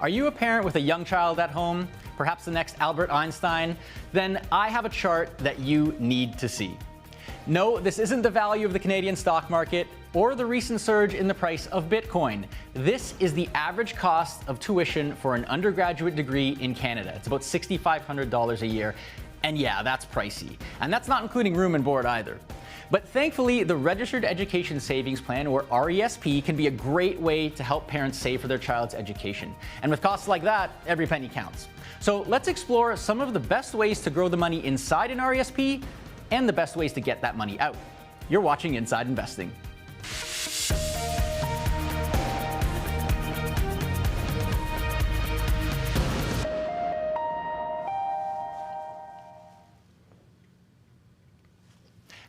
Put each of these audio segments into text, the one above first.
Are you a parent with a young child at home, perhaps the next Albert Einstein? Then I have a chart that you need to see. No, this isn't the value of the Canadian stock market or the recent surge in the price of Bitcoin. This is the average cost of tuition for an undergraduate degree in Canada. It's about $6,500 a year. And yeah, that's pricey. And that's not including room and board either. But thankfully, the Registered Education Savings Plan, or RESP, can be a great way to help parents save for their child's education. And with costs like that, every penny counts. So let's explore some of the best ways to grow the money inside an RESP and the best ways to get that money out. You're watching Inside Investing.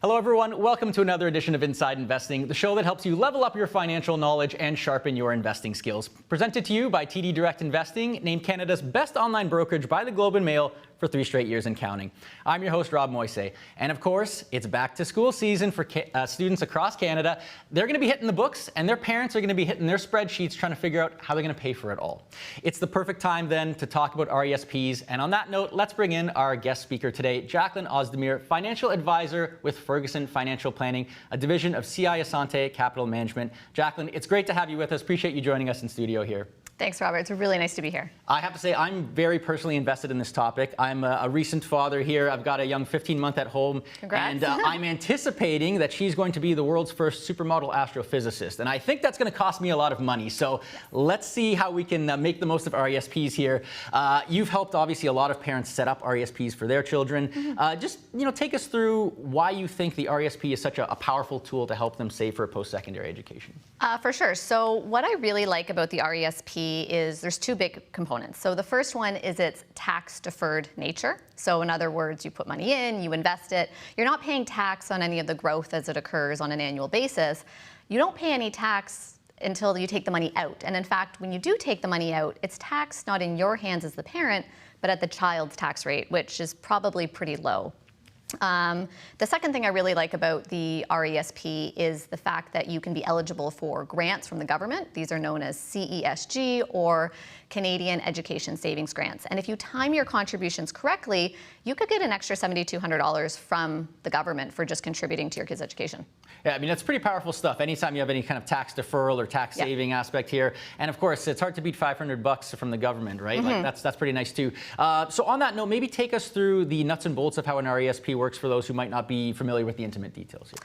Hello everyone, welcome to another edition of Inside Investing, the show that helps you level up your financial knowledge and sharpen your investing skills. Presented to you by TD Direct Investing, named Canada's best online brokerage by the Globe and Mail for 3 straight years and counting. I'm your host, Rob Moise. And of course, it's back to school season for students across Canada. They're going to be hitting the books and their parents are going to be hitting their spreadsheets trying to figure out how they're going to pay for it all. It's the perfect time then to talk about RESPs. And on that note, let's bring in our guest speaker today, Jacqueline Ozdemir, financial advisor with Ferguson Financial Planning, a division of CI Assante Capital Management. Jacqueline, it's great to have you with us. Appreciate you joining us in studio here. Thanks, Robert. It's really nice to be here. I have to say, I'm very personally invested in this topic. I'm a recent father here. I've got a young 15-month at home. Congrats. And I'm anticipating that she's going to be the world's first supermodel astrophysicist. And I think that's going to cost me a lot of money. So let's see how we can make the most of RESPs here. You've helped, obviously, a lot of parents set up RESPs for their children. Just take us through why you think the RESP is such a powerful tool to help them save for a post-secondary education. For sure. So what I really like about the RESP is there's 2 big components. So the first one is its tax-deferred nature. So in other words, you put money in, you invest it. You're not paying tax on any of the growth as it occurs on an annual basis. You don't pay any tax until you take the money out. And in fact, when you do take the money out, it's taxed not in your hands as the parent, but at the child's tax rate, which is probably pretty low. The second thing I really like about the RESP is the fact that you can be eligible for grants from the government. These are known as CESG or Canadian Education Savings Grants. And if you time your contributions correctly, you could get an extra $7,200 from the government for just contributing to your kids' education. Yeah, I mean, that's pretty powerful stuff. Anytime you have any kind of tax deferral or tax saving aspect here. And of course, it's hard to beat $500 from the government, right? Like that's pretty nice too. So on that note, maybe take us through the nuts and bolts of how an RESP works for those who might not be familiar with the intimate details here.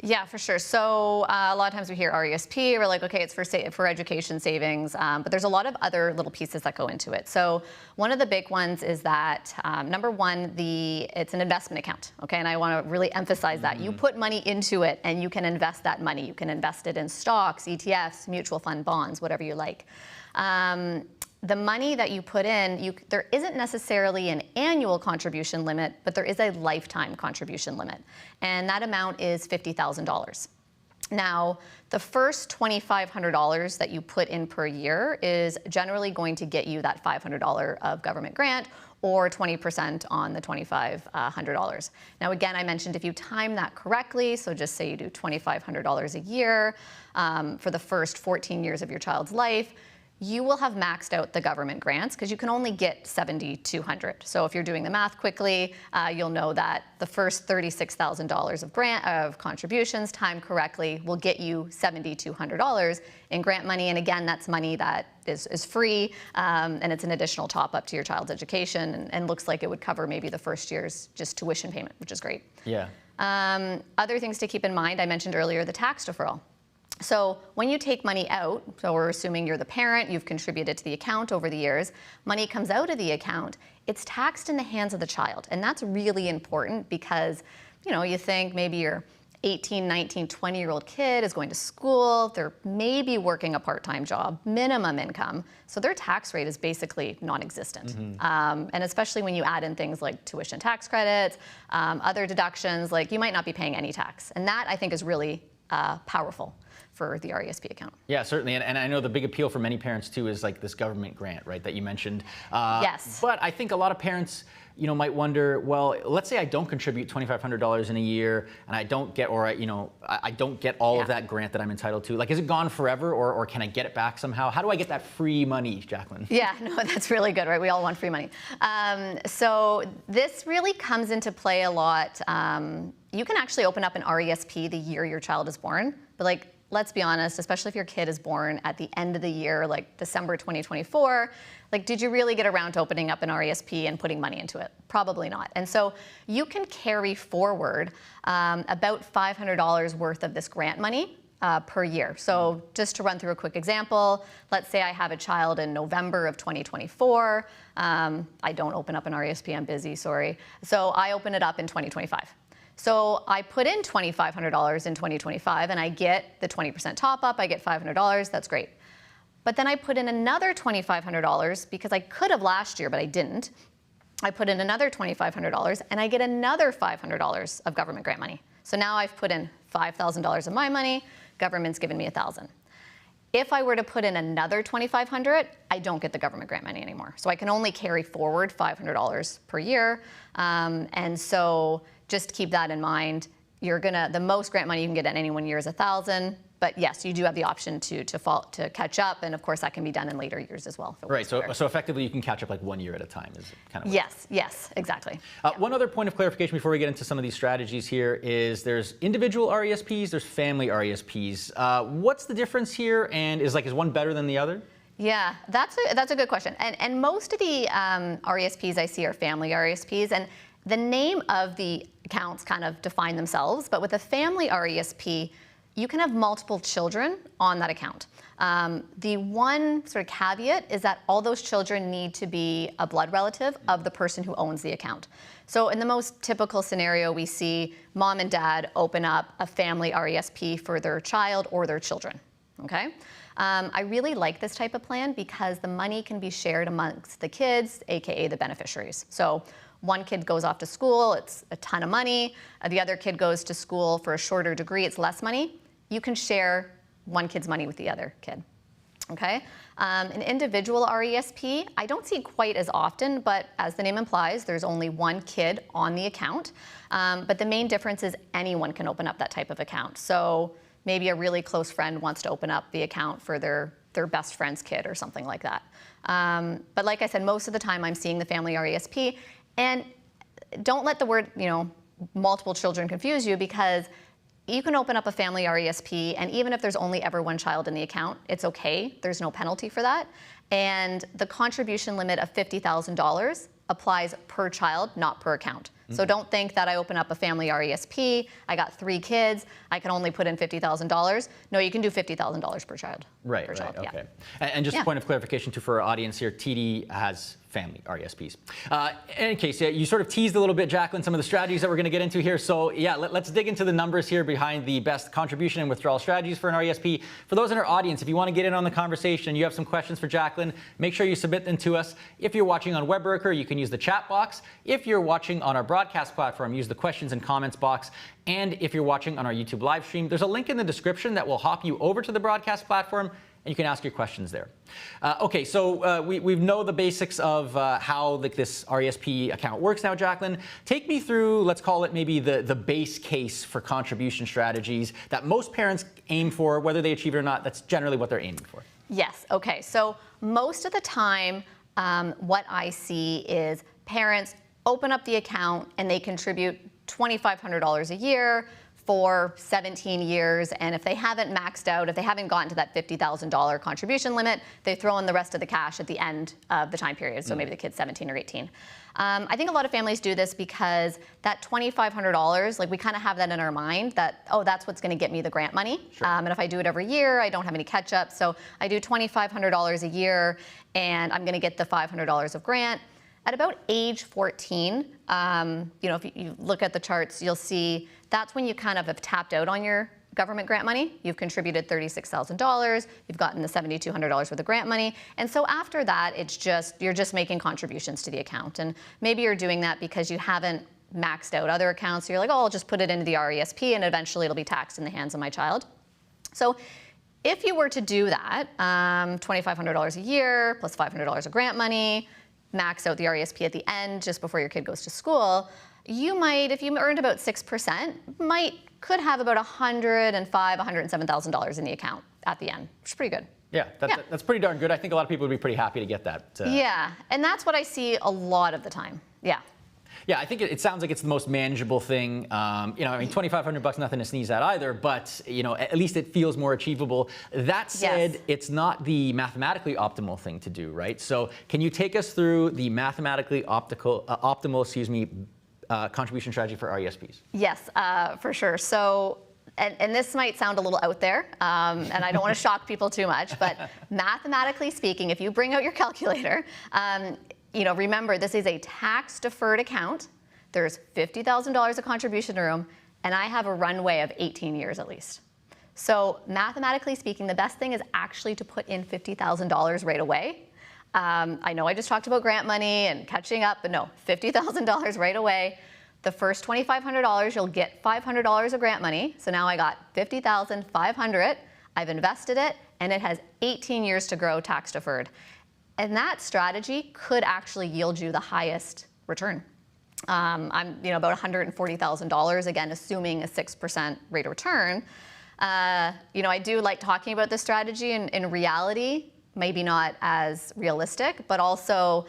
Yeah, for sure. So a lot of times we hear RESP, we're like, okay, it's for education savings, but there's a lot of other little pieces that go into it. So one of the big ones is that, number one, it's an investment account, okay? And I want to really emphasize that. You put money into it and you can invest that money. You can invest it in stocks, ETFs, mutual fund, bonds, whatever you like. The money that you put in, there isn't necessarily an annual contribution limit, but there is a lifetime contribution limit. And that amount is $50,000. Now, the first $2,500 that you put in per year is generally going to get you that $500 of government grant or 20% on the $2,500. Now, again, I mentioned if you time that correctly, so just say you do $2,500 a year for the first 14 years of your child's life, you will have maxed out the government grants because you can only get $7,200. So if you're doing the math quickly, you'll know that the first $36,000 of contributions timed correctly will get you $7,200 in grant money. And again, that's money that is free, and it's an additional top up to your child's education, and looks like it would cover maybe the first year's just tuition payment, which is great. Yeah. Other things to keep in mind, I mentioned earlier the tax deferral. So when you take money out, so we're assuming you're the parent, you've contributed to the account over the years, money comes out of the account, it's taxed in the hands of the child. And that's really important because, you think maybe your 18, 19, 20-year-old kid is going to school, they're maybe working a part-time job, minimum income, so their tax rate is basically non-existent. And especially when you add in things like tuition tax credits, other deductions, like you might not be paying any tax. And that, I think, is really powerful for the RESP account. Yeah, certainly. And I know the big appeal for many parents too is like this government grant, right, that you mentioned. Yes. But I think a lot of parents might wonder, well, let's say I don't contribute $2,500 in a year and I don't get, or I don't get all of that grant that I'm entitled to. Like, is it gone forever, or can I get it back somehow? How do I get that free money, Jacqueline? Yeah, no, that's really good, right? We all want free money. So this really comes into play a lot. You can actually open up an RESP the year your child is born, but like, let's be honest, especially if your kid is born at the end of the year, like December 2024, like, did you really get around to opening up an RESP and putting money into it? Probably not. And so you can carry forward about $500 worth of this grant money per year. So just to run through a quick example, let's say I have a child in November of 2024. I don't open up an RESP, I'm busy, sorry. So I open it up in 2025. So I put in $2,500 in 2025 and I get the 20% top up, I get $500, that's great. But then I put in another $2,500 because I could have last year, but I didn't. I put in another $2,500 and I get another $500 of government grant money. So now I've put in $5,000 of my money, government's given me $1,000. If I were to put in another $2,500, I don't get the government grant money anymore. So I can only carry forward $500 per year. And so just keep that in mind. The most grant money you can get in any 1 year is $1,000. But yes, you do have the option to catch up, and of course that can be done in later years as well. Right. So effectively, you can catch up like 1 year at a time. Is kind of yes, exactly. One other point of clarification before we get into some of these strategies here is there's individual RESPs, there's family RESPs. What's the difference here, and is one better than the other? Yeah, that's a good question. And most of the RESPs I see are family RESPs, and the name of the accounts kind of define themselves. But with a family RESP, you can have multiple children on that account. The one sort of caveat is that all those children need to be a blood relative of the person who owns the account. So in the most typical scenario, we see mom and dad open up a family RESP for their child or their children, okay? I really like this type of plan because the money can be shared amongst the kids, AKA the beneficiaries. So one kid goes off to school, it's a ton of money. The other kid goes to school for a shorter degree, it's less money. You can share one kid's money with the other kid, okay? An individual RESP, I don't see quite as often, but as the name implies, there's only one kid on the account. But the main difference is anyone can open up that type of account. So maybe a really close friend wants to open up the account for their best friend's kid or something like that. But like I said, most of the time I'm seeing the family RESP. And don't let the word, multiple children confuse you, because you can open up a family RESP, and even if there's only ever one child in the account, it's okay. There's no penalty for that. And the contribution limit of $50,000 applies per child, not per account. So don't think that I open up a family RESP, I got 3 kids, I can only put in $50,000. No, you can do $50,000 per child. Right, okay. Yeah. And just a point of clarification too for our audience here, TD has family RESPs. In any case, you sort of teased a little bit, Jacqueline, some of the strategies that we're going to get into here. So yeah, let's dig into the numbers here behind the best contribution and withdrawal strategies for an RESP. For those in our audience, if you want to get in on the conversation, you have some questions for Jacqueline, make sure you submit them to us. If you're watching on Webworker, you can use the chat box. If you're watching on our broadcast platform, use the questions and comments box. And if you're watching on our YouTube live stream, there's a link in the description that will hop you over to the broadcast platform, and you can ask your questions there. Okay, so we know the basics of how this RESP account works now, Jacqueline. Take me through, let's call it maybe the base case for contribution strategies that most parents aim for, whether they achieve it or not. That's generally what they're aiming for. Yes, okay, so most of the time, what I see is parents open up the account and they contribute $2,500 a year for 17 years, and if they haven't maxed out, if they haven't gotten to that $50,000 contribution limit, they throw in the rest of the cash at the end of the time period, so maybe the kid's 17 or 18. I think a lot of families do this because that $2,500, we kind of have that in our mind that, oh, that's what's going to get me the grant money. Sure. And if I do it every year, I don't have any catch up, so I do $2,500 a year, and I'm going to get the $500 of grant. At about age 14, if you look at the charts, you'll see that's when you kind of have tapped out on your government grant money. You've contributed $36,000, you've gotten the $7,200 worth of grant money, and so after that, you're just making contributions to the account. And maybe you're doing that because you haven't maxed out other accounts, so you're like, oh, I'll just put it into the RESP and eventually it'll be taxed in the hands of my child. So if you were to do that, $2,500 a year plus $500 of grant money, max out the RESP at the end, just before your kid goes to school, you might, if you earned about 6%, could have about $105,000, $107,000 in the account at the end, which is pretty good. Yeah, that's pretty darn good. I think a lot of people would be pretty happy to get that. Yeah, and that's what I see a lot of the time. Yeah. Yeah, I think it sounds like it's the most manageable thing. You know, I mean, $2,500, nothing to sneeze at either, but, you know, at least it feels more achievable. That said, yes, it's not the mathematically optimal thing to do, right? So can you take us through the mathematically optimal, contribution strategy for RESPs? Yes, for sure. So, and this might sound a little out there, and I don't want to shock people too much, but mathematically speaking, if you bring out your calculator, you know, remember, this is a tax-deferred account. There's $50,000 of contribution room, and I have a runway of 18 years at least. So mathematically speaking, the best thing is actually to put in $50,000 right away. I know I just talked about grant money and catching up, but no, $50,000 right away. The first $2,500, you'll get $500 of grant money. So now I got $50,500. I've invested it, and it has 18 years to grow tax-deferred. And that strategy could actually yield you the highest return. I'm, you know, about $140,000, again, assuming a 6% rate of return. You know, I do like talking about this strategy in reality, maybe not as realistic, but also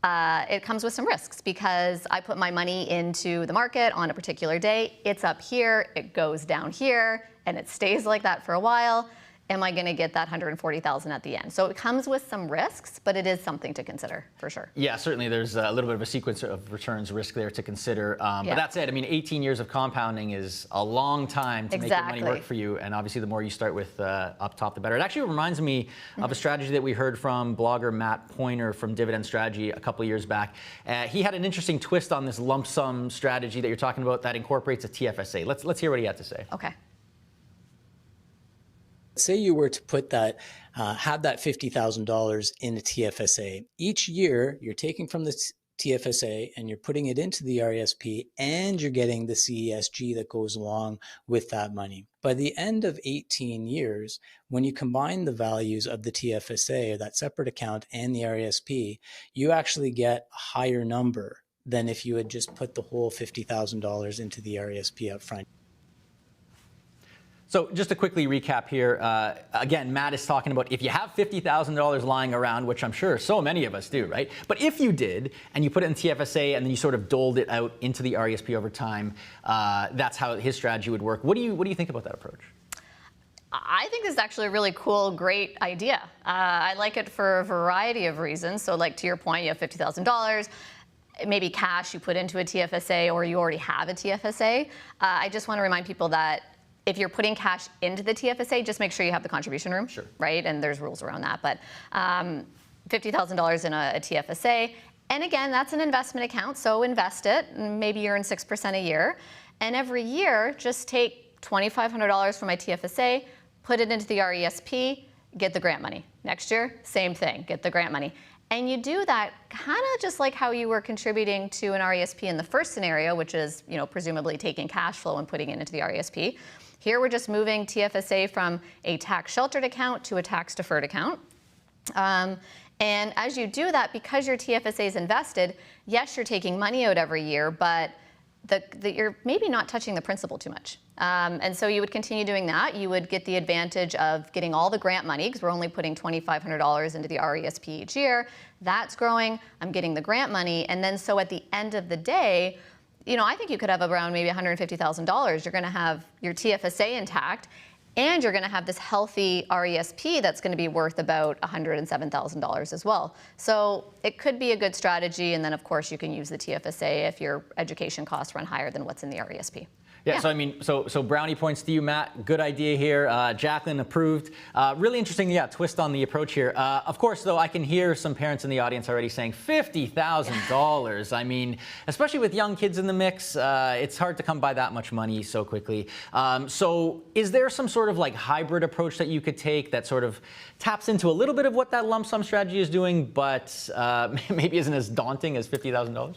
it comes with some risks because I put my money into the market on a particular day. It's up here, it goes down here, and it stays like that for a while. Am I going to get that $140,000 at the end? So it comes with some risks, but it is something to consider for sure. Yeah, certainly there's a little bit of a sequence of returns risk there to consider. But that's it. I mean, 18 years of compounding is a long time to make your money work for you. And obviously, the more you start with up top, the better. It actually reminds me of a strategy that we heard from blogger Matt Pointer from Dividend Strategy a couple of years back. He had an interesting twist on this lump sum strategy that you're talking about that incorporates a TFSA. Let's hear what he had to say. Okay. Say you were to put that, have that $50,000 in a TFSA. Each year, you're taking from the TFSA and you're putting it into the RESP, and you're getting the CESG that goes along with that money. By the end of 18 years, when you combine the values of the TFSA, or that separate account, and the RESP, you actually get a higher number than if you had just put the whole $50,000 into the RESP up front. So just to quickly recap here, again, Matt is talking about if you have $50,000 lying around, which I'm sure so many of us do, right? But if you did, and you put it in TFSA, and then you sort of doled it out into the RESP over time, that's how his strategy would work. What do you think about that approach? I think this is actually a really cool, great idea. I like it for a variety of reasons. So like to your point, you have $50,000. Maybe cash you put into a TFSA, or you already have a TFSA. I just want to remind people that if you're putting cash into the TFSA, just make sure you have the contribution room, right? And there's rules around that. But $50,000 in a TFSA. And again, that's an investment account, so invest it. Maybe you earn 6% a year. And every year, just take $2,500 from my TFSA, put it into the RESP, get the grant money. Next year, same thing, get the grant money. And you do that kind of just like how you were contributing to an RESP in the first scenario, which is, you know, presumably taking cash flow and putting it into the RESP. Here we're just moving TFSA from a tax-sheltered account to a tax-deferred account. And as you do that, because your TFSA is invested, yes, you're taking money out every year, but you're maybe not touching the principal too much. And so you would continue doing that. You would get the advantage of getting all the grant money, because we're only putting $2,500 into the RESP each year. That's growing. I'm getting the grant money. And then so at the end of the day, you know, I think you could have around maybe $150,000. You're going to have your TFSA intact, and you're going to have this healthy RESP that's going to be worth about $107,000 as well. So it could be a good strategy. And then, of course, you can use the TFSA if your education costs run higher than what's in the RESP. Yeah, so I mean, so brownie points to you, Matt. Good idea here. Jacqueline approved. Really interesting, yeah, twist on the approach here. Of course, though, I can hear some parents in the audience already saying $50,000. I mean, especially with young kids in the mix, it's hard to come by that much money so quickly. So is there some sort of like hybrid approach that you could take that sort of taps into a little bit of what that lump sum strategy is doing, but maybe isn't as daunting as $50,000?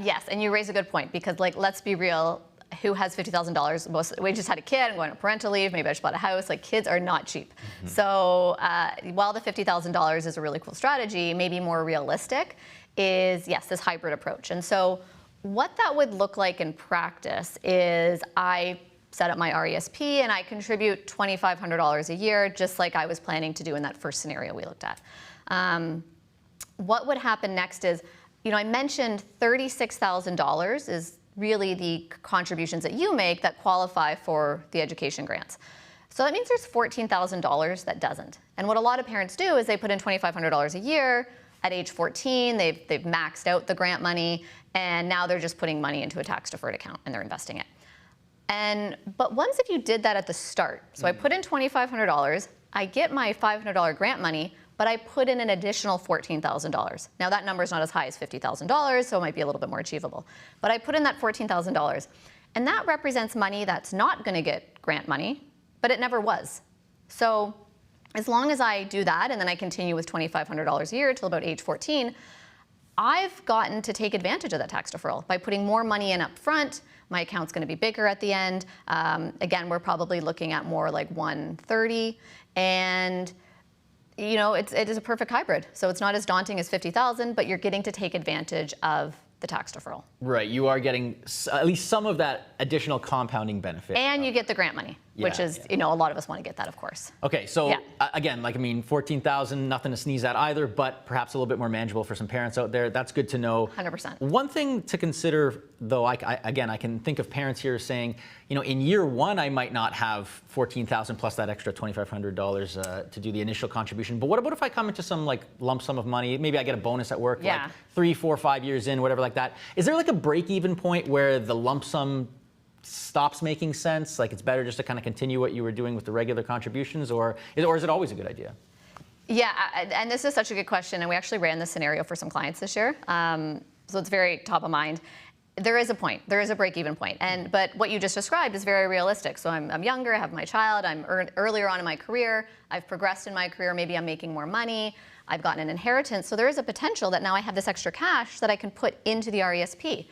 Yes, and you raise a good point, because like, let's be real. Who has $50,000? We just had a kid, I'm going on parental leave, maybe I just bought a house. Like, kids are not cheap. So while the $50,000 is a really cool strategy, maybe more realistic is, yes, this hybrid approach. And so what that would look like in practice is I set up my RESP and I contribute $2,500 a year, just like I was planning to do in that first scenario we looked at. What would happen next is, I mentioned $36,000 is really the contributions that you make that qualify for the education grants. So that means there's $14,000 that doesn't. And what a lot of parents do is they put in $2,500 a year. At age 14, they've maxed out the grant money, and now they're just putting money into a tax-deferred account and they're investing it. But once if you did that at the start, so I put in $2,500, I get my $500 grant money, but I put in an additional $14,000. Now that number is not as high as $50,000, so it might be a little bit more achievable. But I put in that $14,000, and that represents money that's not going to get grant money, but it never was. So as long as I do that, and then I continue with $2,500 a year till about age 14, I've gotten to take advantage of that tax deferral. By putting more money in up front, my account's going to be bigger at the end. Again, we're probably looking at more like 130, and it is a perfect hybrid. So it's not as daunting as 50,000, but you're getting to take advantage of the tax deferral. Right, you are getting at least some of that additional compounding benefit. And you get the grant money, which is, a lot of us want to get that, of course. Okay, so again, $14,000, nothing to sneeze at either, but perhaps a little bit more manageable for some parents out there. That's good to know. 100%. One thing to consider, though, I can think of parents here saying, in year one, I might not have $14,000 plus that extra $2,500 to do the initial contribution. But what about if I come into some lump sum of money? Maybe I get a bonus at work, 3, 4, 5 years in, whatever like that. Is there a break-even point where the lump sum stops making sense? It's better just to kind of continue what you were doing with the regular contributions, or is it always a good idea? Yeah, and this is such a good question, and we actually ran this scenario for some clients this year, so it's very top of mind. There is a point. There is a break-even point, but what you just described is very realistic. So I'm younger, I have my child, I'm earlier on in my career, I've progressed in my career, maybe I'm making more money, I've gotten an inheritance, so there is a potential that now I have this extra cash that I can put into the RESP.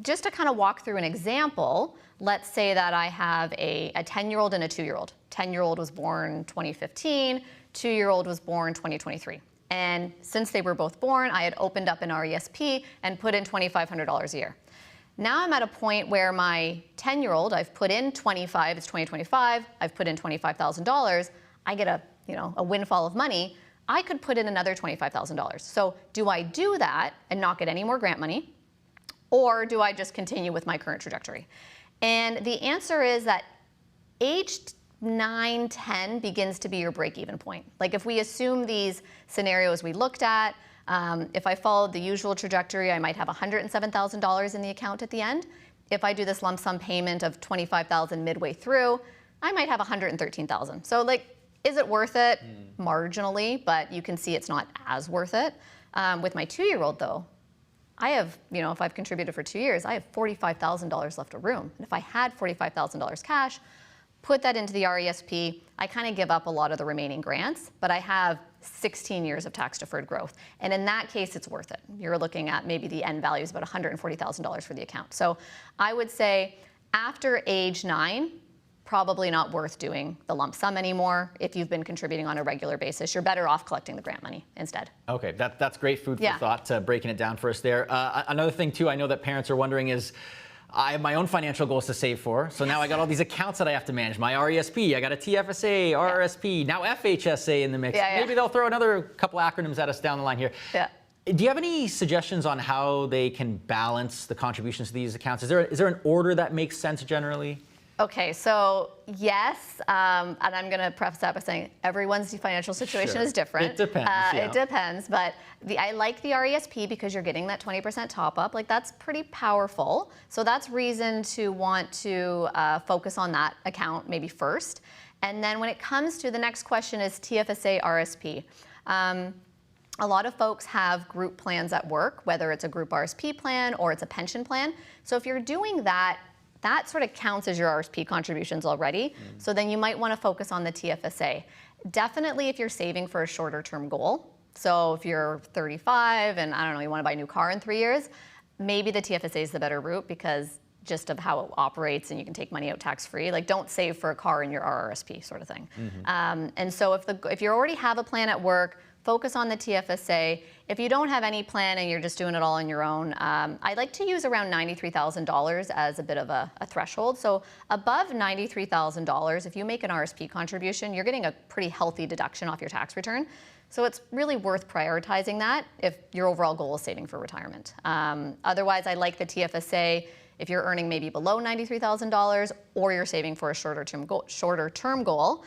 Just to kind of walk through an example, let's say that I have a 10-year-old and a 2-year-old. 10-year-old was born 2015, 2-year-old was born 2023. And since they were both born, I had opened up an RESP and put in $2,500 a year. Now I'm at a point where my 10-year-old, I've put in 25, it's 2025, I've put in $25,000, I get a windfall of money, I could put in another $25,000. So do I do that and not get any more grant money? Or do I just continue with my current trajectory? And the answer is that age 9, 10 begins to be your break-even point. If we assume these scenarios we looked at, if I followed the usual trajectory, I might have $107,000 in the account at the end. If I do this lump sum payment of $25,000 midway through, I might have $113,000. So is it worth it? Marginally, but you can see it's not as worth it. With my 2-year-old though, I have, if I've contributed for 2 years, I have $45,000 left of room. And if I had $45,000 cash, put that into the RESP, I kind of give up a lot of the remaining grants, but I have 16 years of tax-deferred growth. And in that case, it's worth it. You're looking at maybe the end value is about $140,000 for the account. So I would say after age 9, probably not worth doing the lump sum anymore. If you've been contributing on a regular basis, you're better off collecting the grant money instead. Okay, that's great food for thought, breaking it down for us there. Another thing too, I know that parents are wondering is, I have my own financial goals to save for, so now I got all these accounts that I have to manage. My RESP, I got a TFSA, RRSP, now FHSA in the mix. Maybe they'll throw another couple acronyms at us down the line here. Do you have any suggestions on how they can balance the contributions to these accounts? Is there an order that makes sense generally? Okay, so yes, and I'm going to preface that by saying everyone's financial situation is different. It depends. It depends, but I like the RESP because you're getting that 20% top up. That's pretty powerful. So that's reason to want to focus on that account maybe first. And then when it comes to the next question is TFSA, RSP. A lot of folks have group plans at work, whether it's a group RSP plan or it's a pension plan. So if you're doing that, that sort of counts as your RSP contributions already. So then you might want to focus on the TFSA. Definitely if you're saving for a shorter term goal. So if you're 35 and I don't know, you want to buy a new car in 3 years, maybe the TFSA is the better route because just of how it operates and you can take money out tax-free. Don't save for a car in your RRSP sort of thing. And so if you already have a plan at work, focus on the TFSA. If you don't have any plan and you're just doing it all on your own, I like to use around $93,000 as a bit of a threshold. So above $93,000, if you make an RSP contribution, you're getting a pretty healthy deduction off your tax return. So it's really worth prioritizing that if your overall goal is saving for retirement. Otherwise, I like the TFSA if you're earning maybe below $93,000 or you're saving for a shorter term goal.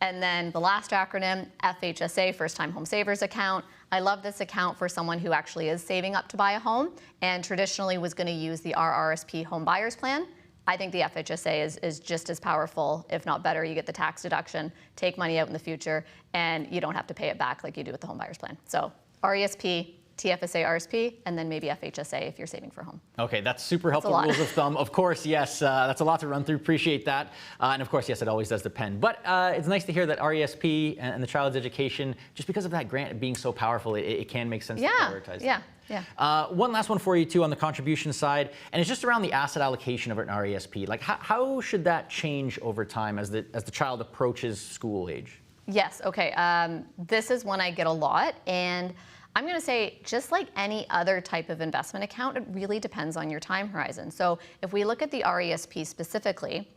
And then the last acronym, FHSA, First Time Home Savers Account. I love this account for someone who actually is saving up to buy a home and traditionally was going to use the RRSP Home Buyers Plan. I think the FHSA is just as powerful, if not better. You get the tax deduction, take money out in the future, and you don't have to pay it back like you do with the Home Buyers Plan. So RESP, TFSA, RSP, and then maybe FHSA if you're saving for a home. Okay, that's super helpful rules of thumb. Of course, yes, that's a lot to run through. Appreciate that. And of course, yes, it always does depend. But it's nice to hear that RESP and the child's education, just because of that grant being so powerful, it can make sense to prioritize. Yeah. One last one for you too on the contribution side, and it's just around the asset allocation of an RESP. Like how should that change over time as the child approaches school age? Yes, okay. This is one I get a lot, and I'm going to say, just like any other type of investment account, it really depends on your time horizon. So if we look at the RESP specifically,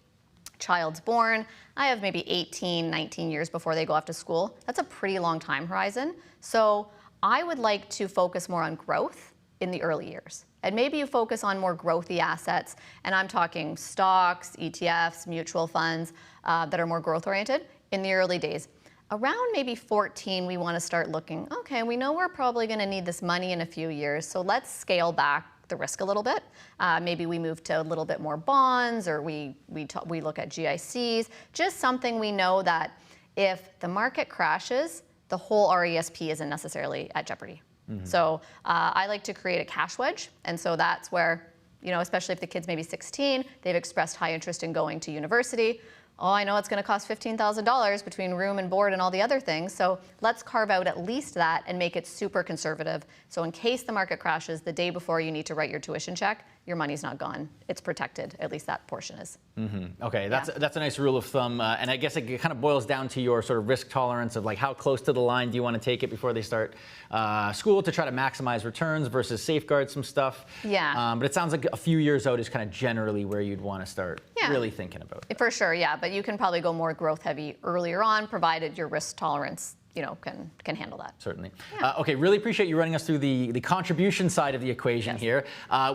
child's born, I have maybe 18, 19 years before they go off to school. That's a pretty long time horizon. So I would like to focus more on growth in the early years. And maybe you focus on more growthy assets, and I'm talking stocks, ETFs, mutual funds that are more growth oriented in the early days. Around maybe 14, we want to start looking, okay, we know we're probably going to need this money in a few years, so let's scale back the risk a little bit. Maybe we move to a little bit more bonds, or we look at GICs, just something we know that if the market crashes, the whole RESP isn't necessarily at jeopardy. Mm-hmm. So I like to create a cash wedge, and so that's where, especially if the kid's maybe 16, they've expressed high interest in going to university. Oh, I know it's going to cost $15,000 between room and board and all the other things. So let's carve out at least that and make it super conservative. So in case the market crashes, the day before you need to write your tuition check, your money's not gone. It's protected. At least that portion is. Mm-hmm. Okay, that's a nice rule of thumb. And I guess it kind of boils down to your sort of risk tolerance of like how close to the line do you want to take it before they start school to try to maximize returns versus safeguard some stuff. Yeah. But it sounds like a few years out is kind of generally where you'd want to start really thinking about it. For sure, yeah. But you can probably go more growth heavy earlier on, provided your risk tolerance can handle that. Certainly. Yeah. Okay, really appreciate you running us through the contribution side of the equation here.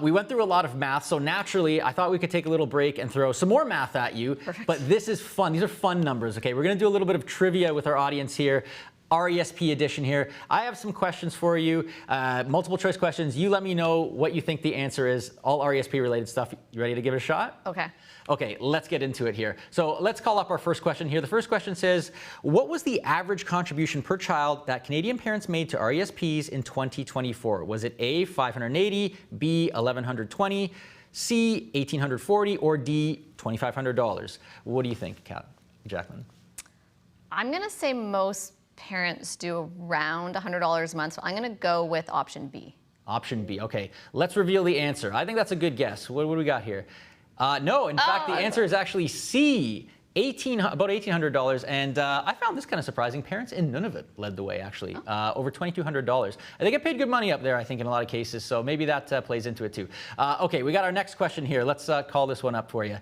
We went through a lot of math, so naturally I thought we could take a little break and throw some more math at you. Perfect. But this is fun. These are fun numbers, okay? We're going to do a little bit of trivia with our audience here. RESP edition here. I have some questions for you, multiple choice questions. You let me know what you think the answer is, all RESP related stuff. You ready to give it a shot? Okay. Okay, let's get into it here. So let's call up our first question here. The first question says, what was the average contribution per child that Canadian parents made to RESPs in 2024? Was it A, 580, B, 1,120, C, 1,840, or D, $2,500? What do you think, Jacqueline? I'm going to say most parents do around $100 a month, so I'm going to go with option B. Option B, okay. Let's reveal the answer. I think that's a good guess. What do we got here? No, in fact, the answer is actually C, about $1,800. And I found this kind of surprising. Parents in Nunavut led the way, actually, over $2,200. And they get paid good money up there, I think, in a lot of cases. So maybe that plays into it, too. Okay, we got our next question here. Let's call this one up for you.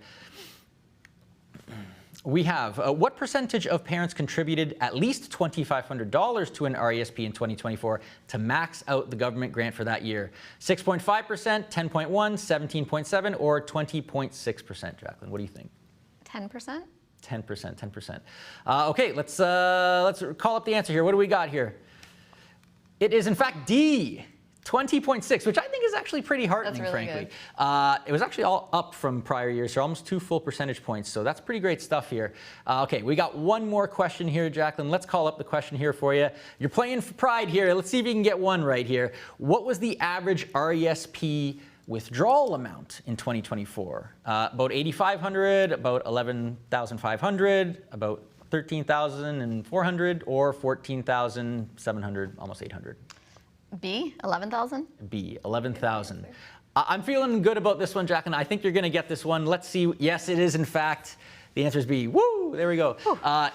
We have, what percentage of parents contributed at least $2,500 to an RESP in 2024 to max out the government grant for that year? 6.5%, 10.1%, 17.7%, or 20.6%, Jacqueline? What do you think? 10%? 10%. Okay, let's call up the answer here. What do we got here? It is, in fact, D. 20.6, which I think is actually pretty heartening, really frankly. It was actually all up from prior years, so almost 2 full percentage points. So that's pretty great stuff here. Okay, we got one more question here, Jacqueline. Let's call up the question here for you. You're playing for pride here. Let's see if you can get one right here. What was the average RESP withdrawal amount in 2024? About $8,500, about $11,500, about $13,400, or $14,700, almost $800. B, 11,000? B, 11,000. I'm feeling good about this one, Jacqueline. I think you're going to get this one. Let's see. Yes, it is, in fact. The answer is B. Woo! There we go.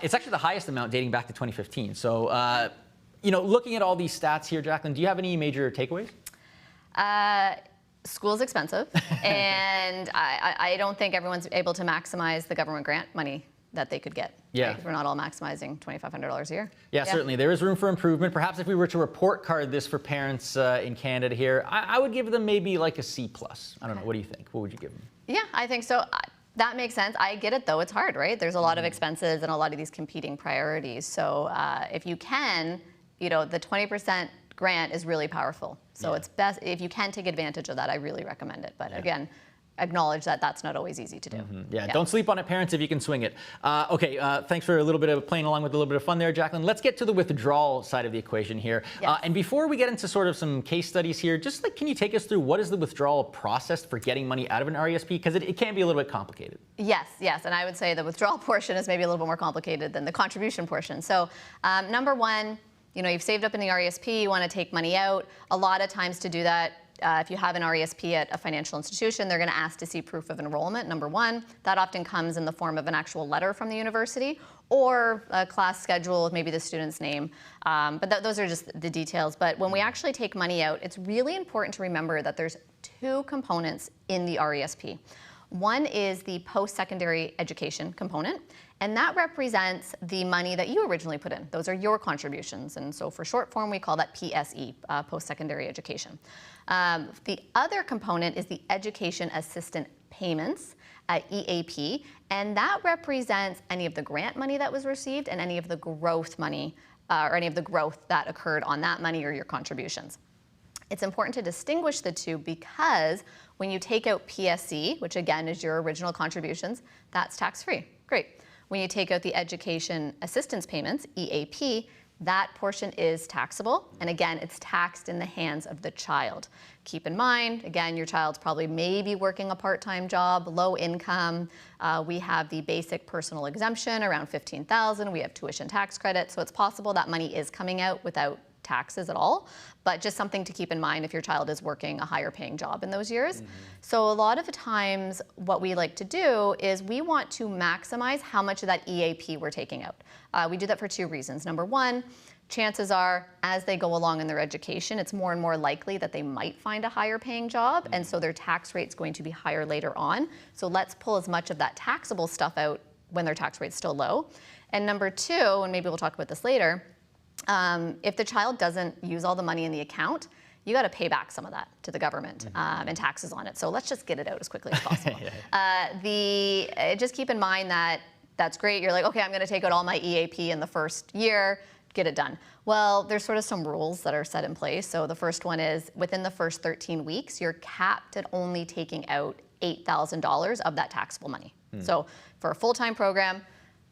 It's actually the highest amount dating back to 2015. So, looking at all these stats here, Jacqueline, do you have any major takeaways? School's expensive, and I don't think everyone's able to maximize the government grant money that they could get. Yeah. Right? We're not all maximizing $2,500 a year. Yeah, certainly. There is room for improvement. Perhaps if we were to report card this for parents in Canada here, I would give them maybe like a C+. I don't know. What do you think? What would you give them? Yeah, I think so. That makes sense. I get it, though. It's hard, right? There's a lot of expenses and a lot of these competing priorities. So if you can, the 20% grant is really powerful. So it's best if you can take advantage of that. I really recommend it. But again, acknowledge that that's not always easy to do. Yeah, don't sleep on it, parents, if you can swing it. Thanks for a little bit of playing along with a little bit of fun there, Jacqueline. Let's get to the withdrawal side of the equation here. Yes. And before we get into sort of some case studies here, just can you take us through what is the withdrawal process for getting money out of an RESP? Because it can be a little bit complicated. Yes, and I would say the withdrawal portion is maybe a little bit more complicated than the contribution portion. So number one, you've saved up in the RESP, you want to take money out. A lot of times to do that, if you have an RESP at a financial institution, they're going to ask to see proof of enrollment, number one. That often comes in the form of an actual letter from the university or a class schedule with maybe the student's name. But those are just the details. But when we actually take money out, it's really important to remember that there's two components in the RESP. One is the post-secondary education component, and that represents the money that you originally put in. Those are your contributions, and so for short form, we call that PSE, post-secondary education. The other component is the education assistant payments, EAP, and that represents any of the grant money that was received and any of the growth money, or any of the growth that occurred on that money or your contributions. It's important to distinguish the two because when you take out PSE, which again is your original contributions, that's tax-free. Great. When you take out the education assistance payments, EAP, that portion is taxable, and again, it's taxed in the hands of the child. Keep in mind, again, your child's probably maybe working a part-time job, low income. We have the basic personal exemption around $15,000. We have tuition tax credit, so it's possible that money is coming out without taxes at all, but just something to keep in mind if your child is working a higher paying job in those years. So a lot of the times what we like to do is we want to maximize how much of that EAP we're taking out. We do that for two reasons. Number one, chances are as they go along in their education, it's more and more likely that they might find a higher paying job, and so their tax rate's going to be higher later on. So let's pull as much of that taxable stuff out when their tax rate's still low. And number two, and maybe we'll talk about this later, if the child doesn't use all the money in the account, you got to pay back some of that to the government and taxes on it. So let's just get it out as quickly as possible. Just keep in mind that that's great. You're like, okay, I'm going to take out all my EAP in the first year, get it done. Well, there's sort of some rules that are set in place. So the first one is within the first 13 weeks, you're capped at only taking out $8,000 of that taxable money. So for a full-time program,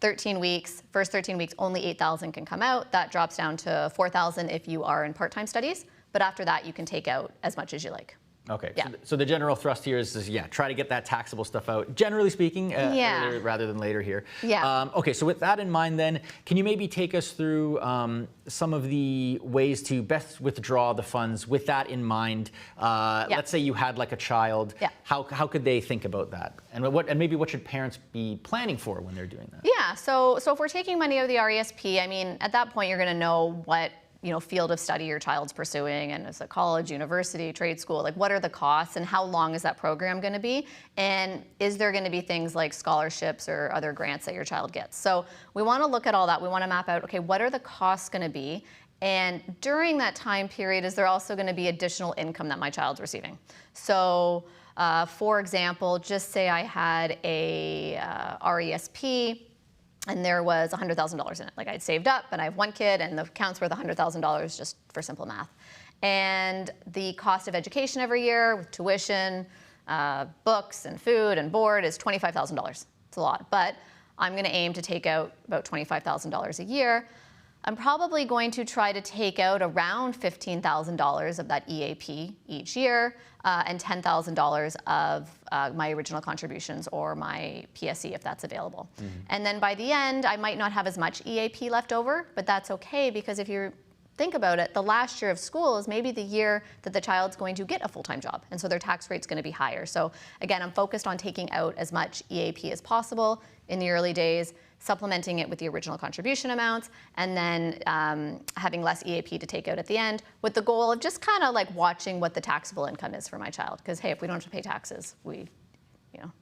13 weeks, first 13 weeks, only $8,000 can come out. That drops down to $4,000 if you are in part-time studies. But after that, you can take out as much as you like. Okay, Yeah. so the general thrust here is try to get that taxable stuff out, generally speaking, earlier rather than later here. Yeah. Okay, so with that in mind then, can you maybe take us through some of the ways to best withdraw the funds with that in mind? Let's say you had like a child, how could they think about that? And maybe what should parents be planning for when they're doing that? Yeah, so if we're taking money out of the RESP, I mean, at that point, you're gonna know what field of study your child's pursuing, and is it college, university, trade school, like what are the costs and how long is that program going to be? And is there going to be things like scholarships or other grants that your child gets? So we want to look at all that. We want to map out, okay, what are the costs going to be? And during that time period, is there also going to be additional income that my child's receiving? So for example, just say I had a RESP and there was $100,000 in it. Like I'd saved up and I have one kid and the account's worth $100,000 just for simple math. And the cost of education every year with tuition, books and food and board is $25,000. It's a lot, but I'm gonna aim to take out about $25,000 a year. I'm probably going to try to take out around $15,000 of that EAP each year and $10,000 of my original contributions or my PSE if that's available. And then by the end, I might not have as much EAP left over, but that's okay because if you're think about it, the last year of school is maybe the year that the child's going to get a full-time job, and so their tax rate's going to be higher. So again, I'm focused on taking out as much EAP as possible in the early days, supplementing it with the original contribution amounts, and then having less EAP to take out at the end, with the goal of just kind of like watching what the taxable income is for my child. Because hey, if we don't have to pay taxes,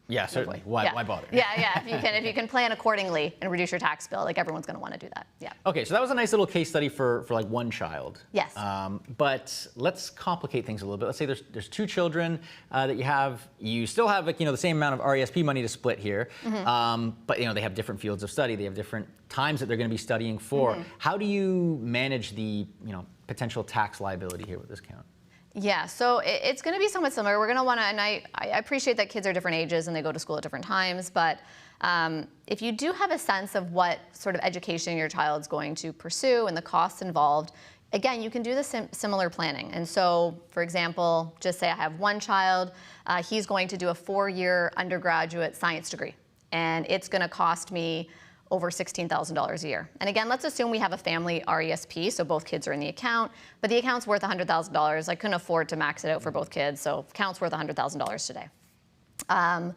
yeah, certainly. Why bother? Yeah. If you can plan accordingly and reduce your tax bill, like everyone's going to want to do that. Yeah. Okay, so that was a nice little case study for like one child. Yes. But let's complicate things a little bit. Let's say there's two children that you have. You still have the same amount of RESP money to split here, but they have different fields of study. They have different times that they're going to be studying for. How do you manage the potential tax liability here with this account? Yeah, so it's going to be somewhat similar. We're going to want to, and I appreciate that kids are different ages and they go to school at different times, but if you do have a sense of what sort of education your child's going to pursue and the costs involved, again, you can do the similar planning. And so, for example, just say I have one child, he's going to do a 4-year undergraduate science degree, and it's going to cost me over $16,000 a year. And again, let's assume we have a family RESP, so both kids are in the account, but the account's worth $100,000. I couldn't afford to max it out for both kids, so account's worth $100,000 today. And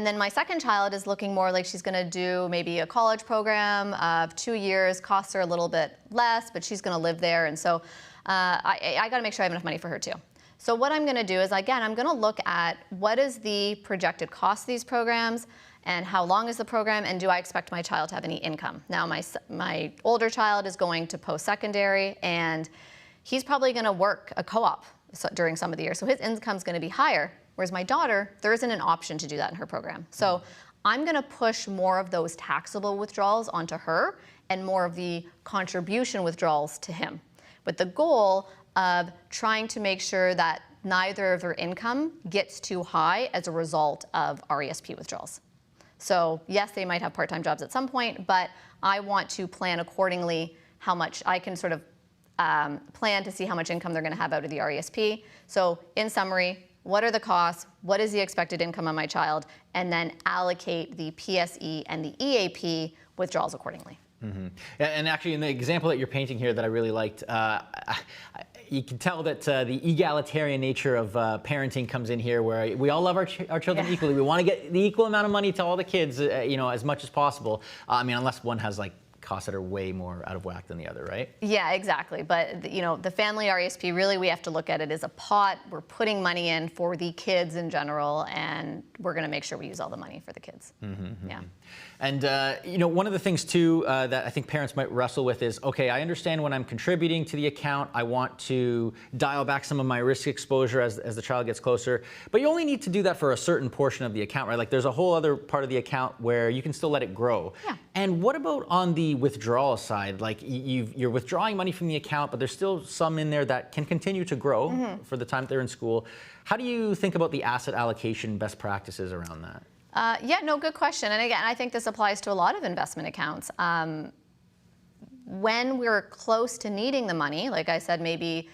then my second child is looking more like she's gonna do maybe a college program of 2 years, costs her a little bit less, but she's gonna live there, and so I gotta make sure I have enough money for her too. So what I'm gonna do is, again, I'm gonna look at what is the projected cost of these programs, and how long is the program, and do I expect my child to have any income? Now, my older child is going to post-secondary, and he's probably going to work a co-op during some of the year, so his income's going to be higher, whereas my daughter, there isn't an option to do that in her program. So I'm going to push more of those taxable withdrawals onto her and more of the contribution withdrawals to him, with the goal of trying to make sure that neither of their income gets too high as a result of RESP withdrawals. So yes, they might have part-time jobs at some point, but I want to plan accordingly how much I can sort of plan to see how much income they're going to have out of the RESP. So in summary, what are the costs? What is the expected income of my child? And then allocate the PSE and the EAP withdrawals accordingly. And actually, in the example that you're painting here that I really liked, you can tell that the egalitarian nature of parenting comes in here, where we all love our children equally. We want to get the equal amount of money to all the kids, as much as possible. Unless one has costs that are way more out of whack than the other, right? Yeah, exactly. But the family RESP, really we have to look at it as a pot. We're putting money in for the kids in general, and we're going to make sure we use all the money for the kids. Yeah. And one of the things too that I think parents might wrestle with is, okay, I understand when I'm contributing to the account, I want to dial back some of my risk exposure as the child gets closer, but you only need to do that for a certain portion of the account, right? Like there's a whole other part of the account where you can still let it grow. Yeah. And what about on the withdrawal side? Like you're withdrawing money from the account, but there's still some in there that can continue to grow for the time that they're in school. How do you think about the asset allocation best practices around that? Good question. And again, I think this applies to a lot of investment accounts. When we're close to needing the money, like I said, maybe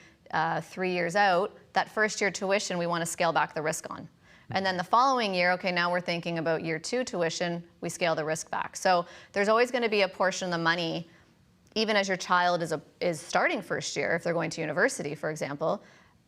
3 years out, that first year tuition, we want to scale back the risk on. And then the following year, okay, now we're thinking about year 2 tuition, we scale the risk back. So there's always going to be a portion of the money, even as your child is starting first year, if they're going to university, for example,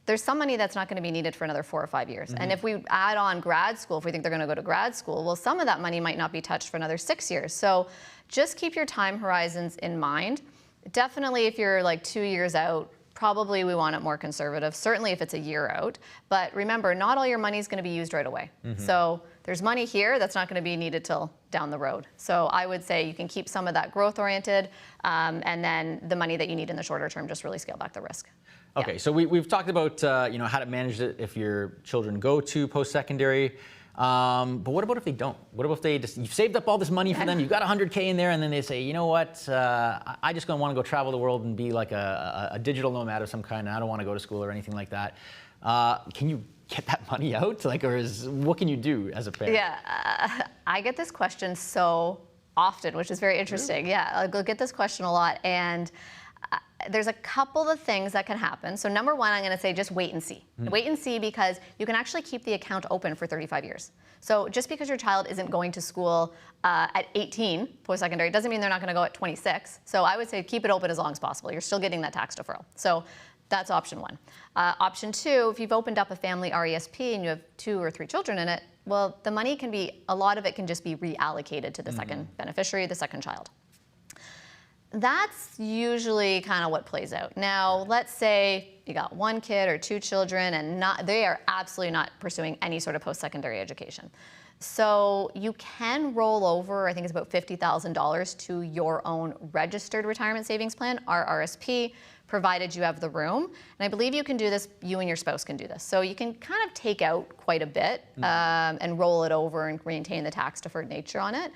there's some money that's not going to be needed for another 4 or 5 years. And if we add on grad school, if we think they're going to go to grad school, well, some of that money might not be touched for another 6 years. So just keep your time horizons in mind. Definitely if you're 2 years out, probably we want it more conservative, certainly if it's a year out. But remember, not all your money is going to be used right away. So there's money here that's not going to be needed till down the road. So I would say you can keep some of that growth oriented, and then the money that you need in the shorter term, just really scale back the risk. Okay, so we've talked about how to manage it if your children go to post-secondary. But what about if they don't? What about if you've saved up all this money for them, you've got $100K in there, and then they say, you know what, I just want to go travel the world and be like a digital nomad of some kind, and I don't want to go to school or anything like that. Can you get that money out? What can you do as a parent? Yeah, I get this question so often, which is very interesting. Yeah, I'll get this question a lot. And There's a couple of things that can happen. So number one, I'm going to say just wait and see. Wait and see, because you can actually keep the account open for 35 years. So just because your child isn't going to school at 18 post-secondary doesn't mean they're not going to go at 26. So I would say keep it open as long as possible. You're still getting that tax deferral. So that's option one. Option two, if you've opened up a family RESP and you have 2 or 3 children in it, well, the money can be, a lot of it can just be reallocated to the second beneficiary, the second child. That's usually kind of what plays out. Now, let's say you got 1 kid or 2 children and they are absolutely not pursuing any sort of post-secondary education. So you can roll over, I think it's about $50,000 to your own registered retirement savings plan, RRSP, provided you have the room. And I believe you can do this, you and your spouse can do this. So you can kind of take out quite a bit and roll it over and maintain the tax deferred nature on it.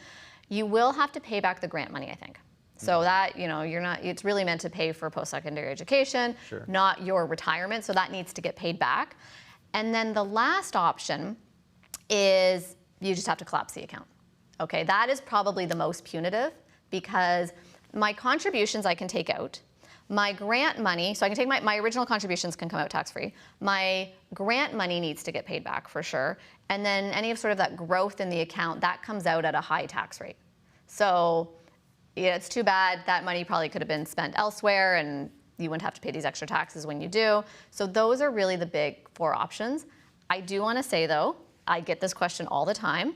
You will have to pay back the grant money, I think. So that, it's really meant to pay for post-secondary education, not your retirement. So that needs to get paid back. And then the last option is you just have to collapse the account. Okay, that is probably the most punitive, because my contributions I can take out. My grant money, so I can take my original contributions can come out tax-free. My grant money needs to get paid back for sure. And then any of sort of that growth in the account, that comes out at a high tax rate. So yeah, it's too bad. That money probably could have been spent elsewhere and you wouldn't have to pay these extra taxes when you do. So those are really the big 4 options. I do want to say though, I get this question all the time.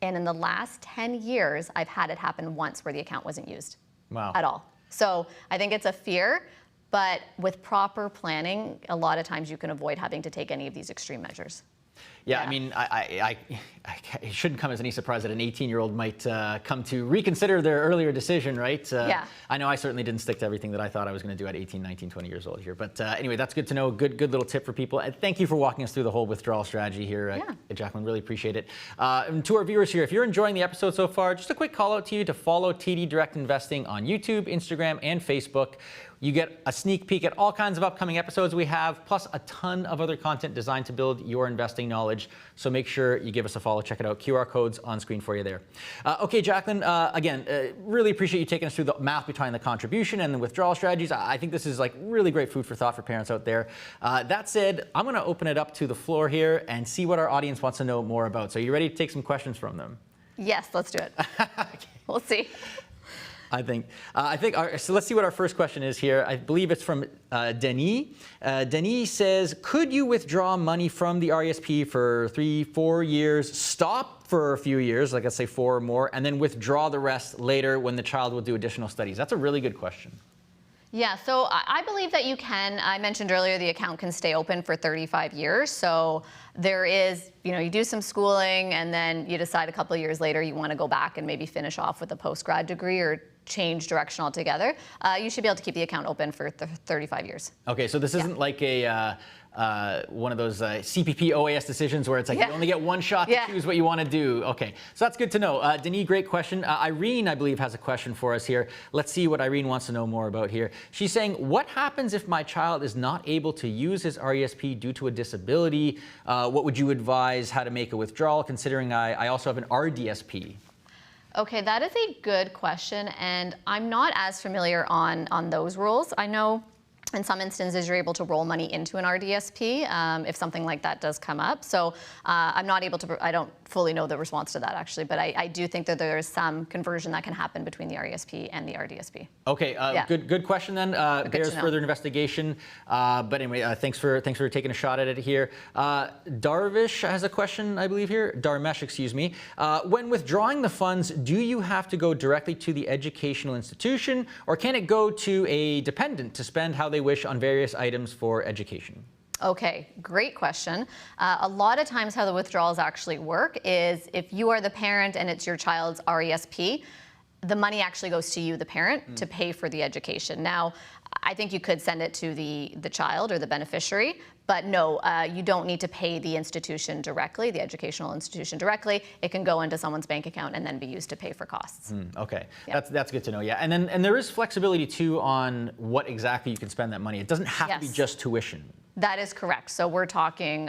And in the last 10 years, I've had it happen once where the account wasn't used at all. So I think it's a fear, but with proper planning, a lot of times you can avoid having to take any of these extreme measures. Yeah, I mean, it shouldn't come as any surprise that an 18-year-old might come to reconsider their earlier decision, right? Yeah. I know I certainly didn't stick to everything that I thought I was going to do at 18, 19, 20 years old here. But anyway, that's good to know. Good little tip for people. And thank you for walking us through the whole withdrawal strategy here, Jacqueline. Really appreciate it. And to our viewers here, if you're enjoying the episode so far, just a quick call out to you to follow TD Direct Investing on YouTube, Instagram, and Facebook. You get a sneak peek at all kinds of upcoming episodes we have, plus a ton of other content designed to build your investing knowledge. So make sure you give us a follow. Check it out. QR codes on screen for you there. Okay, Jacqueline, again, really appreciate you taking us through the math behind the contribution and the withdrawal strategies. I think this is like really great food for thought for parents out there. That said, I'm going to open it up to the floor here and see what our audience wants to know more about. So you ready to take some questions from them? Yes, let's do it. Okay. We'll see. So let's see what our first question is here. I believe it's from Denis. Denis says, could you withdraw money from the RESP for 3-4 years, stop for a few years, like let's say 4 or more, and then withdraw the rest later when the child will do additional studies? That's a really good question. Yeah, so I believe that you can. I mentioned earlier the account can stay open for 35 years. So there is, you do some schooling and then you decide a couple of years later you want to go back and maybe finish off with a post-grad degree or change direction altogether. You should be able to keep the account open for 35 years. Okay, so this isn't like a one of those CPP OAS decisions where it's like you only get one shot to choose what you want to do. Okay, so that's good to know. Denis, great question. Irene, I believe, has a question for us here. Let's see what Irene wants to know more about here. She's saying, what happens if my child is not able to use his RESP due to a disability? What would you advise how to make a withdrawal, considering I also have an RDSP? Okay, that is a good question, and I'm not as familiar on those rules. I know in some instances you're able to roll money into an RDSP if something like that does come up. So I'm not able to, I don't fully know the response to that actually, but I do think that there is some conversion that can happen between the RESP and the RDSP. Okay, good question then. Bears further investigation. But anyway, thanks for taking a shot at it here. Darvish has a question, I believe here. Darmesh, excuse me. When withdrawing the funds, do you have to go directly to the educational institution, or can it go to a dependent to spend how they wish on various items for education? Okay, great question. A lot of times how the withdrawals actually work is if you are the parent and it's your child's RESP, the money actually goes to you, the parent, to pay for the education. Now, I think you could send it to the child or the beneficiary, but no, you don't need to pay the institution directly, the educational institution directly. It can go into someone's bank account and then be used to pay for costs. Okay, that's good to know. Yeah, and there is flexibility too on what exactly you can spend that money. It doesn't have to be just tuition. That is correct. So we're talking,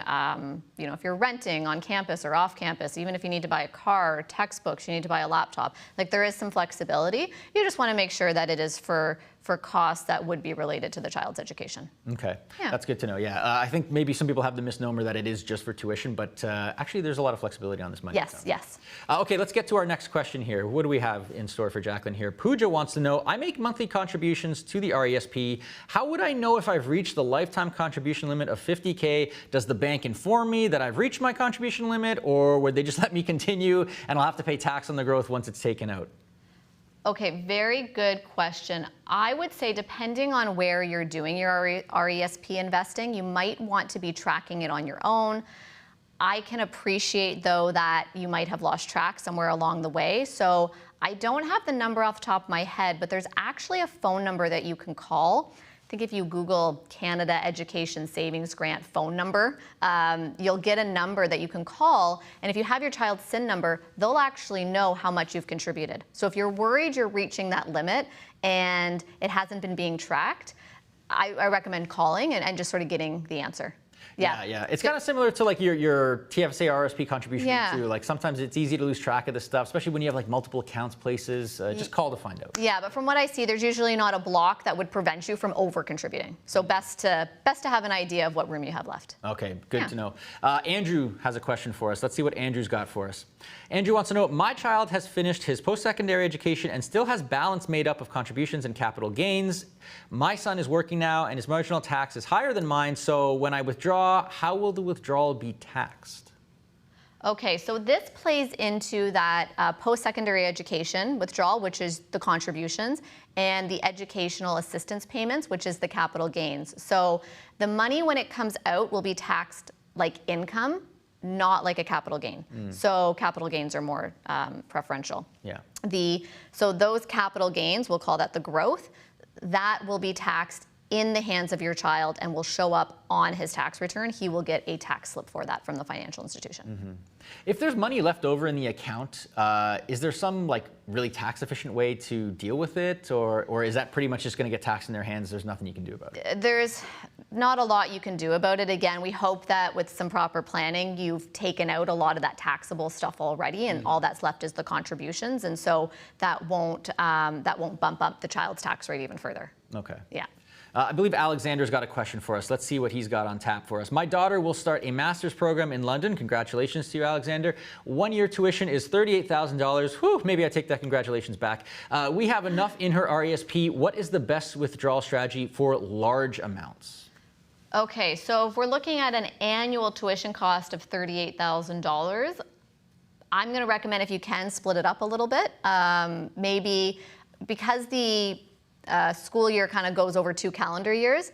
if you're renting on campus or off campus, even if you need to buy a car, or textbooks, you need to buy a laptop, like there is some flexibility. You just want to make sure that it is for for costs that would be related to the child's education. Okay, Yeah. that's good to know. Yeah, I think maybe some people have the misnomer that it is just for tuition, but actually there's a lot of flexibility on this money. Yes, yes. Okay, let's get to our next question here. What do we have in store for Jacqueline here? Pooja wants to know, I make monthly contributions to the RESP. How would I know if I've reached the lifetime contribution limit of $50K? Does the bank inform me that I've reached my contribution limit, or would they just let me continue and I'll have to pay tax on the growth once it's taken out? Okay, very good question. I would say depending on where you're doing your RESP investing, you might want to be tracking it on your own. I can appreciate, though, that you might have lost track somewhere along the way. So I don't have the number off the top of my head, but there's actually a phone number that you can call. I think if you Google Canada Education Savings Grant phone number, you'll get a number that you can call. And if you have your child's SIN number, they'll actually know how much you've contributed. So if you're worried you're reaching that limit and it hasn't been being tracked, I recommend calling and just sort of getting the answer. Yeah. It's kind of similar to like your TFSA RSP contribution too. Like sometimes it's easy to lose track of this stuff, especially when you have like multiple accounts places. Just call to find out. Yeah, but from what I see, there's usually not a block that would prevent you from over contributing. So best to have an idea of what room you have left. Okay, good to know. Andrew has a question for us. Let's see what Andrew's got for us. Andrew wants to know, my child has finished his post-secondary education and still has balance made up of contributions and capital gains. My son is working now and his marginal tax is higher than mine, so when I withdraw, how will the withdrawal be taxed? Okay, so this plays into that post-secondary education withdrawal, which is the contributions, and the educational assistance payments, which is the capital gains. So the money when it comes out will be taxed like income, not like a capital gain. So capital gains are more preferential. Yeah. So those capital gains, we'll call that the growth, that will be taxed in the hands of your child and will show up on his tax return. He will get a tax slip for that from the financial institution. If there's money left over in the account, is there some like really tax efficient way to deal with it, or is that pretty much just going to get taxed in their hands? There's nothing you can do about it. There's not a lot you can do about it. Again, we hope that with some proper planning, you've taken out a lot of that taxable stuff already, and all that's left is the contributions, and so that won't bump up the child's tax rate even further. Okay. Yeah. I believe Alexander's got a question for us. Let's see what he's got on tap for us. My daughter will start a master's program in London. Congratulations to you, Alexander. 1-year tuition is $38,000. Whew, maybe I take that congratulations back. We have enough in her RESP. What is the best withdrawal strategy for large amounts? Okay, so if we're looking at an annual tuition cost of $38,000, I'm going to recommend, if you can, split it up a little bit. Maybe because the school year kind of goes over 2 calendar years,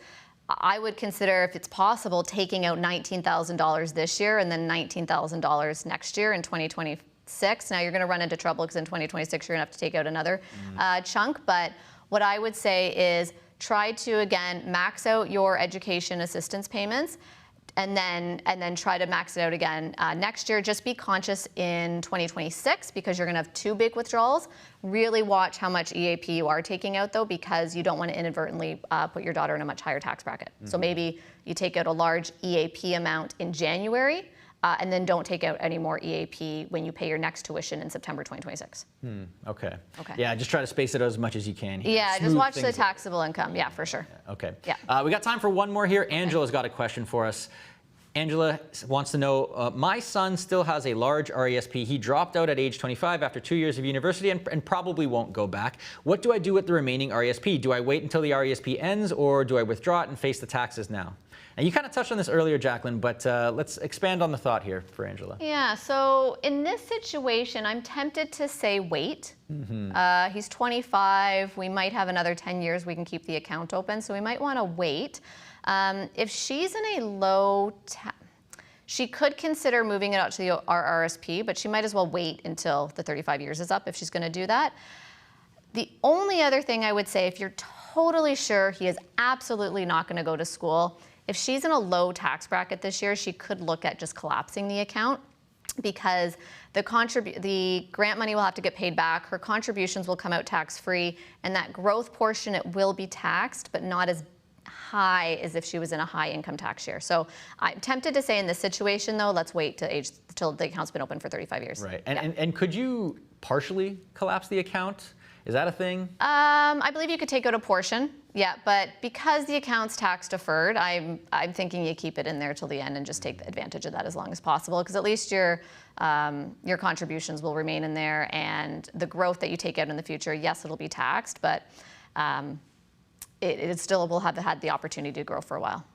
I would consider, if it's possible, taking out $19,000 this year and then $19,000 next year in 2026. Now you're going to run into trouble because in 2026 you're going to have to take out another chunk. But what I would say is try to, again, max out your education assistance payments, and then try to max it out again next year. Just be conscious in 2026 because you're going to have 2 big withdrawals. Really watch how much EAP you are taking out, though, because you don't want to inadvertently put your daughter in a much higher tax bracket. So maybe you take out a large EAP amount in January, and then don't take out any more EAP when you pay your next tuition in September 2026. Okay. Yeah, just try to space it out as much as you can here. Yeah, just watch the taxable income. Yeah, for sure. Yeah, okay. Yeah. We got time for one more here. Angela's got a question for us. Angela wants to know, my son still has a large RESP. He dropped out at age 25 after 2 years of university and probably won't go back. What do I do with the remaining RESP? Do I wait until the RESP ends, or do I withdraw it and face the taxes now? And you kind of touched on this earlier, Jacqueline, but let's expand on the thought here for Angela. Yeah, so in this situation, I'm tempted to say wait. He's 25. We might have another 10 years we can keep the account open, so we might want to wait. If she's in a low she could consider moving it out to the RRSP, but she might as well wait until the 35 years is up if she's going to do that. The only other thing I would say, if you're totally sure he is absolutely not going to go to school, if she's in a low tax bracket this year, she could look at just collapsing the account, because the grant money will have to get paid back, her contributions will come out tax-free, and that growth portion, it will be taxed, but not as high as if she was in a high income tax year. So I'm tempted to say in this situation, though, let's wait till the account's been open for 35 years. Right. And could you partially collapse the account? Is that a thing? I believe you could take out a portion, yeah, but because the account's tax deferred, I'm thinking you keep it in there till the end and just take advantage of that as long as possible, because at least your contributions will remain in there, and the growth that you take out in the future, yes, it'll be taxed, but it still will have had the opportunity to grow for a while.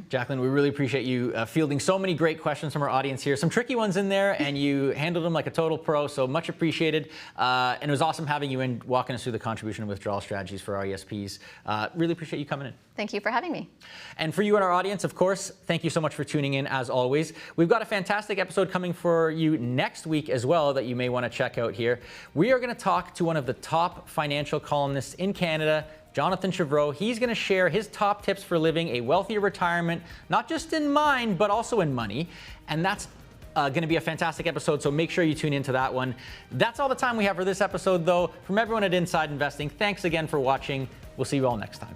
Jacqueline, we really appreciate you fielding so many great questions from our audience here. Some tricky ones in there, and you handled them like a total pro, so much appreciated. And it was awesome having you in, walking us through the contribution and withdrawal strategies for RESPs. Really appreciate you coming in. Thank you for having me. And for you and our audience, of course, thank you so much for tuning in as always. We've got a fantastic episode coming for you next week as well that you may want to check out here. We are going to talk to one of the top financial columnists in Canada, Jonathan Chevreau. He's going to share his top tips for living a wealthier retirement, not just in mind, but also in money. And that's going to be a fantastic episode, so make sure you tune into that one. That's all the time we have for this episode, though. From everyone at Inside Investing, thanks again for watching. We'll see you all next time.